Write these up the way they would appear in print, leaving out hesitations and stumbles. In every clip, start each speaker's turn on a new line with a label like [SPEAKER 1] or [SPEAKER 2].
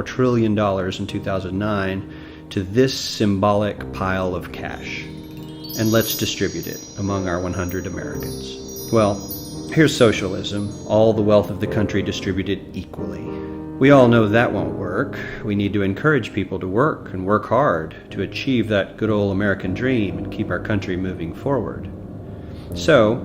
[SPEAKER 1] trillion in 2009 to this symbolic pile of cash. And let's distribute it among our 100 Americans. Well, here's socialism, all the wealth of the country distributed equally. We all know that won't work. We need to encourage people to work and work hard to achieve that good old American dream and keep our country moving forward. So,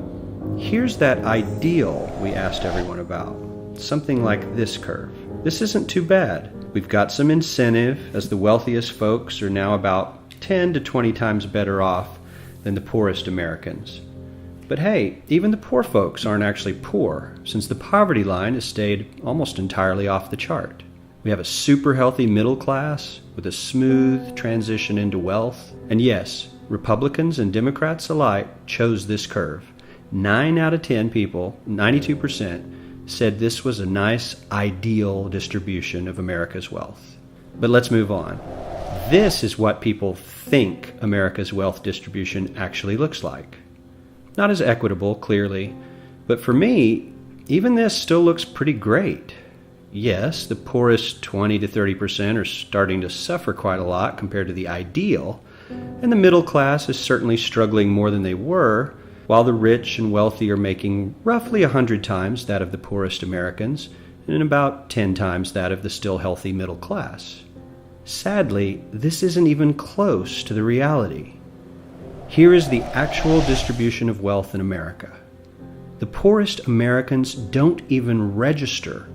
[SPEAKER 1] here's that ideal we asked everyone about. Something like this curve. This isn't too bad. We've got some incentive, as the wealthiest folks are now about 10 to 20 times better off than the poorest Americans. But hey, even the poor folks aren't actually poor, since the poverty line has stayed almost entirely off the chart. We have a super healthy middle class with a smooth transition into wealth. And yes, Republicans and Democrats alike chose this curve. 9 out of 10 people, 92%, said this was a nice, ideal distribution of America's wealth. But let's move on. This is what people think America's wealth distribution actually looks like. Not as equitable, clearly, but for me, even this still looks pretty great. Yes, the poorest 20 to 30% are starting to suffer quite a lot compared to the ideal, and the middle class is certainly struggling more than they were, while the rich and wealthy are making roughly 100 times that of the poorest Americans, and about 10 times that of the still healthy middle class. Sadly, this isn't even close to the reality. Here is the actual distribution of wealth in America. The poorest Americans don't even register.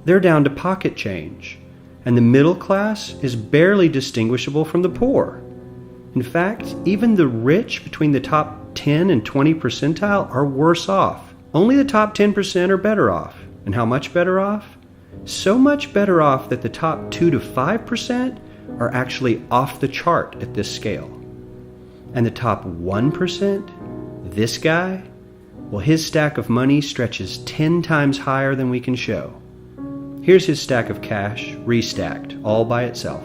[SPEAKER 1] They're down to pocket change, and the middle class is barely distinguishable from the poor. In fact, even the rich between the top 10 and 20 percentile are worse off. Only the top 10% are better off. And how much better off? So much better off that the top 2 to 5% are actually off the chart at this scale. And the top 1%, this guy, well, his stack of money stretches 10 times higher than we can show. Here's his stack of cash, restacked, all by itself.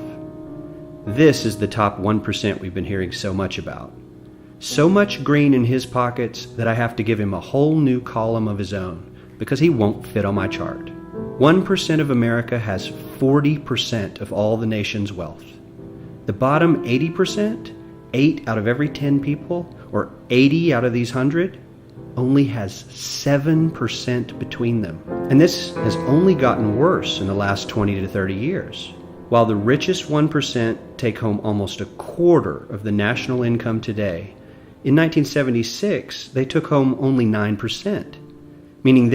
[SPEAKER 1] This is the top 1% we've been hearing so much about. So much green in his pockets that I have to give him a whole new column of his own because he won't fit on my chart. 1% of America has 40% of all the nation's wealth. The bottom 80%, 8 out of every 10 people, or 80 out of these 100, only has 7% between them. And this has only gotten worse in the last 20 to 30 years. While the richest 1% take home almost a quarter of the national income today, in 1976, they took home only 9%, meaning